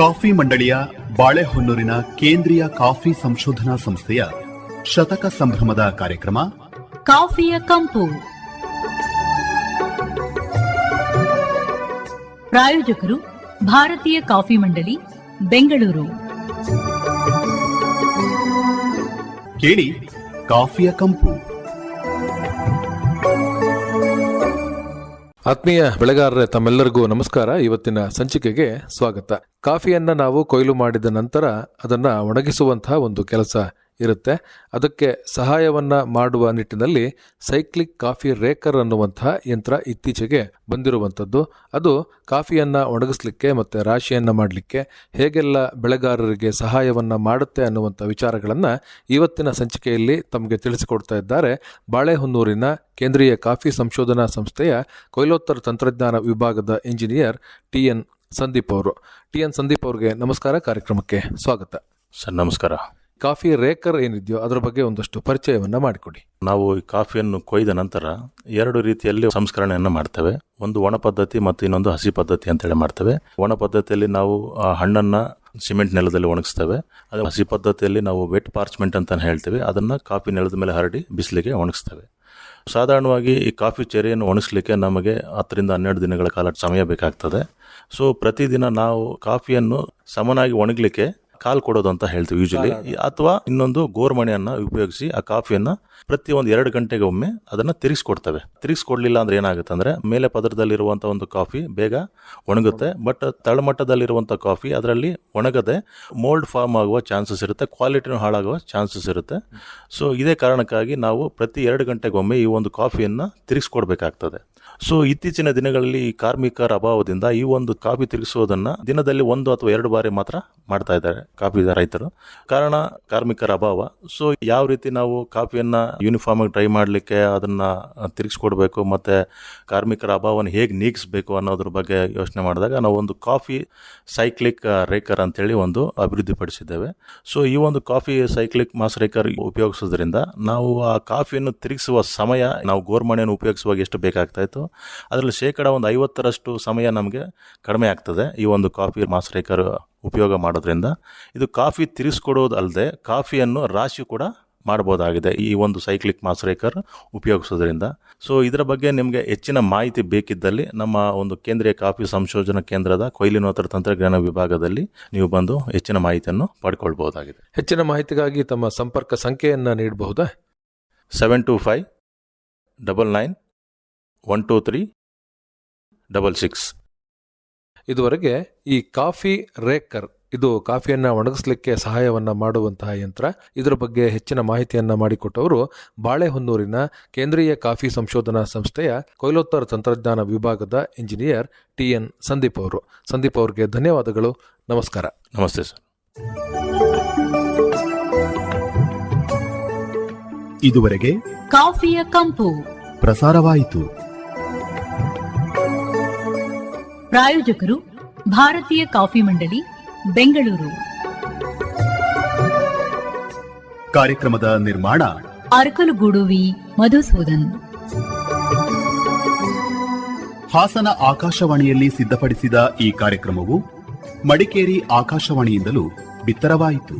Coffee ಮಂಡಳಿಯ ಬಾಳೆಹೊನ್ನೂರಿನ ಕೇಂದ್ರೀಯ coffee ಸಂಶೋಧನಾ ಸಂಸ್ಥೆಯ ಶತಕ ಸಂಭ್ರಮದ ಕಾರ್ಯಕ್ರಮ ಕಾಫಿಯ ಕಂಪು. ಪ್ರಾಯೋಜಕರು ಭಾರತೀಯ ಕಾಫಿ ಮಂಡಳಿ, ಬೆಂಗಳೂರು. ಕೇಳಿ ಕಾಫಿಯ ಕಂಪು. ಆತ್ಮೀಯ ಬೆಳೆಗಾರರೇ, ತಮ್ಮೆಲ್ಲರಿಗೂ ನಮಸ್ಕಾರ. ಇವತ್ತಿನ ಸಂಚಿಕೆಗೆ ಸ್ವಾಗತ. ಕಾಫಿಯನ್ನು ನಾವು ಕೊಯ್ಲು ಮಾಡಿದ ನಂತರ ಅದನ್ನು ಒಣಗಿಸುವಂತಹ ಒಂದು ಕೆಲಸ ಇರುತ್ತೆ. ಅದಕ್ಕೆ ಸಹಾಯವನ್ನು ಮಾಡುವ ನಿಟ್ಟಿನಲ್ಲಿ ಸೈಕ್ಲಿಕ್ ಕಾಫಿ ರೇಕರ್ ಅನ್ನುವಂತಹ ಯಂತ್ರ ಇತ್ತೀಚೆಗೆ ಬಂದಿರುವಂಥದ್ದು. ಅದು ಕಾಫಿಯನ್ನು ಒಣಗಿಸ್ಲಿಕ್ಕೆ ಮತ್ತು ರಾಶಿಯನ್ನು ಮಾಡಲಿಕ್ಕೆ ಹೇಗೆಲ್ಲ ಬೆಳೆಗಾರರಿಗೆ ಸಹಾಯವನ್ನು ಮಾಡುತ್ತೆ ಅನ್ನುವಂಥ ವಿಚಾರಗಳನ್ನು ಇವತ್ತಿನ ಸಂಚಿಕೆಯಲ್ಲಿ ತಮಗೆ ತಿಳಿಸಿಕೊಡ್ತಾ ಇದ್ದಾರೆ ಬಾಳೆಹೊನ್ನೂರಿನ ಕೇಂದ್ರೀಯ ಕಾಫಿ ಸಂಶೋಧನಾ ಸಂಸ್ಥೆಯ ಕೊಯ್ಲೋತ್ತರ ತಂತ್ರಜ್ಞಾನ ವಿಭಾಗದ ಇಂಜಿನಿಯರ್ TN ಸಂದೀಪ್ ಅವರು. TN ಸಂದೀಪ್ ಅವ್ರಿಗೆ ನಮಸ್ಕಾರ, ಕಾರ್ಯಕ್ರಮಕ್ಕೆ ಸ್ವಾಗತ. ಸರ್ ನಮಸ್ಕಾರ. ಕಾಫಿ ರೇಕರ್ ಏನಿದೆಯೋ ಅದರ ಬಗ್ಗೆ ಒಂದಷ್ಟು ಪರಿಚಯವನ್ನು ಮಾಡಿಕೊಡಿ. ನಾವು ಈ ಕಾಫಿಯನ್ನು ಕೊಯ್ದ ನಂತರ ಎರಡು ರೀತಿಯಲ್ಲಿ ಸಂಸ್ಕರಣೆಯನ್ನು ಮಾಡ್ತೇವೆ. ಒಂದು ಒಣ ಪದ್ಧತಿ ಮತ್ತು ಇನ್ನೊಂದು ಹಸಿ ಪದ್ಧತಿ ಅಂತೇಳಿ ಮಾಡ್ತೇವೆ. ಒಣ ಪದ್ಧತಿಯಲ್ಲಿ ನಾವು ಆ ಹಣ್ಣನ್ನು ಸಿಮೆಂಟ್ ನೆಲದಲ್ಲಿ ಒಣಗಿಸ್ತೇವೆ. ಅದೇ ಹಸಿ ಪದ್ಧತಿಯಲ್ಲಿ ನಾವು ವೆಟ್ ಪಾರ್ಚ್ಮೆಂಟ್ ಅಂತ ಹೇಳ್ತೇವೆ. ಅದನ್ನು ಕಾಫಿ ನೆಲದ ಮೇಲೆ ಹರಡಿ ಬಿಸಿಲಿಗೆ ಒಣಗಿಸ್ತೇವೆ. ಸಾಧಾರಣವಾಗಿ ಈ ಕಾಫಿ ಚೆರಿಯನ್ನು ಒಣಗಿಸ್ಲಿಕ್ಕೆ ನಮಗೆ 10 ರಿಂದ 12 ದಿನಗಳ ಕಾಲ ಸಮಯ ಬೇಕಾಗ್ತದೆ. ಸೊ ಪ್ರತಿದಿನ ನಾವು ಕಾಫಿಯನ್ನು ಸಮನಾಗಿ ಒಣಗಲಿಕ್ಕೆ ಕಾಲು ಕೊಡೋದು ಅಂತ ಹೇಳ್ತೀವಿ ಯೂಶಲಿ, ಅಥವಾ ಇನ್ನೊಂದು ಗೋರ್ಮಣೆಯನ್ನು ಉಪಯೋಗಿಸಿ ಆ ಕಾಫಿಯನ್ನು ಪ್ರತಿ 2 ಗಂಟೆಗೆ ಒಮ್ಮೆ ಅದನ್ನು ತಿರುಗಿಸ್ಕೊಡ್ತೇವೆ. ತಿರುಗಿಸ್ಕೊಡ್ಲಿಲ್ಲ ಅಂದ್ರೆ ಏನಾಗುತ್ತೆ ಅಂದರೆ ಮೇಲೆ ಪದರದಲ್ಲಿರುವಂಥ ಒಂದು ಕಾಫಿ ಬೇಗ ಒಣಗುತ್ತೆ, ಬಟ್ ತಳಮಟ್ಟದಲ್ಲಿರುವಂಥ ಕಾಫಿ ಅದರಲ್ಲಿ ಒಣಗದೆ ಮೋಲ್ಡ್ ಫಾರ್ಮ್ ಆಗುವ ಚಾನ್ಸಸ್ ಇರುತ್ತೆ, ಕ್ವಾಲಿಟಿನೂ ಹಾಳಾಗುವ ಚಾನ್ಸಸ್ ಇರುತ್ತೆ. ಸೊ ಇದೇ ಕಾರಣಕ್ಕಾಗಿ ನಾವು ಪ್ರತಿ 2 ಗಂಟೆಗೊಮ್ಮೆ ಈ ಒಂದು ಕಾಫಿಯನ್ನು ತಿರುಗಿಸ್ಕೊಡ್ಬೇಕಾಗ್ತದೆ. ಸೊ ಇತ್ತೀಚಿನ ದಿನಗಳಲ್ಲಿ ಈ ಕಾರ್ಮಿಕರ ಅಭಾವದಿಂದ ಈ ಒಂದು ಕಾಫಿ ತಿರುಗಿಸೋದನ್ನು ದಿನದಲ್ಲಿ 1 ಅಥವಾ 2 ಬಾರಿ ಮಾತ್ರ ಮಾಡ್ತಾ ಇದ್ದಾರೆ ಕಾಫಿ ರೈತರು. ಕಾರಣ ಕಾರ್ಮಿಕರ ಅಭಾವ. ಸೊ ಯಾವ ರೀತಿ ನಾವು ಕಾಫಿಯನ್ನು ಯೂನಿಫಾರ್ಮ್ ಆಗಿ ಡ್ರೈ ಮಾಡಲಿಕ್ಕೆ ಅದನ್ನು ತಿರುಗಿಸ್ಕೊಡ್ಬೇಕು ಮತ್ತು ಕಾರ್ಮಿಕರ ಅಭಾವವನ್ನು ಹೇಗೆ ನೀಗಿಸಬೇಕು ಅನ್ನೋದ್ರ ಬಗ್ಗೆ ಯೋಚನೆ ಮಾಡಿದಾಗ ನಾವು ಒಂದು ಕಾಫಿ ಸೈಕ್ಲಿಕ್ ರೇಕರ್ ಅಂತೇಳಿ ಒಂದು ಅಭಿವೃದ್ಧಿಪಡಿಸಿದ್ದೇವೆ. ಸೊ ಈ ಒಂದು ಕಾಫಿ ಸೈಕ್ಲಿಕ್ ಮಾಸ್ ರೇಕರ್ ಉಪಯೋಗಿಸೋದ್ರಿಂದ ನಾವು ಆ ಕಾಫಿಯನ್ನು ತಿರುಗಿಸುವ ಸಮಯ ನಾವು ಗೋರ್ಮಣೆಯನ್ನು ಉಪಯೋಗಿಸುವಾಗ ಎಷ್ಟು ಬೇಕಾಗ್ತಾ ಇತ್ತು ಅದರಲ್ಲಿ 50% ಸಮಯ ನಮಗೆ ಕಡಿಮೆ ಆಗ್ತದೆ ಈ ಒಂದು ಕಾಫಿ ಮಾಸ್ ರೇಕರ್ ಉಪಯೋಗ ಮಾಡೋದ್ರಿಂದ. ಇದು ಕಾಫಿ ತಿರುಗಿಸ್ಕೊಡೋದು ಅಲ್ಲದೆ ಕಾಫಿಯನ್ನು ರಾಶಿ ಕೂಡ ಮಾಡ್ಬೋದಾಗಿದೆ ಈ ಒಂದು ಸೈಕ್ಲಿಕ್ ಮಾಸ್ ರೇಕರ್ ಉಪಯೋಗಿಸೋದ್ರಿಂದ. ಸೊ ಇದರ ಬಗ್ಗೆ ನಿಮಗೆ ಹೆಚ್ಚಿನ ಮಾಹಿತಿ ಬೇಕಿದ್ದಲ್ಲಿ ನಮ್ಮ ಒಂದು ಕೇಂದ್ರೀಯ ಕಾಫಿ ಸಂಶೋಧನಾ ಕೇಂದ್ರದ ಕೊಯ್ಲಿನೋತ್ತರ ತಂತ್ರಜ್ಞಾನ ವಿಭಾಗದಲ್ಲಿ ನೀವು ಬಂದು ಹೆಚ್ಚಿನ ಮಾಹಿತಿಯನ್ನು ಪಡ್ಕೊಳ್ಬಹುದಾಗಿದೆ. ಹೆಚ್ಚಿನ ಮಾಹಿತಿಗಾಗಿ ತಮ್ಮ ಸಂಪರ್ಕ ಸಂಖ್ಯೆಯನ್ನು ನೀಡಬಹುದಾ? 725991236. ಇದುವರೆಗೆ ಈ ಕಾಫಿ ರೇಕರ್, ಇದು ಕಾಫಿಯನ್ನು ಒಣಗಿಸ್ಲಿಕ್ಕೆ ಸಹಾಯವನ್ನು ಮಾಡುವಂತಹ ಯಂತ್ರ, ಇದರ ಬಗ್ಗೆ ಹೆಚ್ಚಿನ ಮಾಹಿತಿಯನ್ನು ಮಾಡಿಕೊಟ್ಟವರು ಬಾಳೆಹೊನ್ನೂರಿನ ಕೇಂದ್ರೀಯ ಕಾಫಿ ಸಂಶೋಧನಾ ಸಂಸ್ಥೆಯ ಕೊಯ್ಲೋತ್ತರ ತಂತ್ರಜ್ಞಾನ ವಿಭಾಗದ ಇಂಜಿನಿಯರ್ TN ಸಂದೀಪ್ ಅವರು. ಸಂದೀಪ್ ಅವರಿಗೆ ಧನ್ಯವಾದಗಳು. ನಮಸ್ಕಾರ. ನಮಸ್ತೆ ಸರ್. ಇದುವರೆಗೆ ಕಾಫಿಯ ಕಂಪು ಪ್ರಸಾರವಾಯಿತು. ಪ್ರಾಯೋಜಕರು ಭಾರತೀಯ ಕಾಫಿ ಮಂಡಳಿ, ಬೆಂಗಳೂರು. ಕಾರ್ಯಕ್ರಮದ ನಿರ್ಮಾಣ ಅರಕಲಗೂಡು ವಿ ಮಧುಸೂದನ್. ಹಾಸನ ಆಕಾಶವಾಣಿಯಲ್ಲಿ ಸಿದ್ಧಪಡಿಸಿದ ಈ ಕಾರ್ಯಕ್ರಮವು ಮಡಿಕೇರಿ ಆಕಾಶವಾಣಿಯಿಂದಲೂ ಬಿತ್ತರವಾಯಿತು.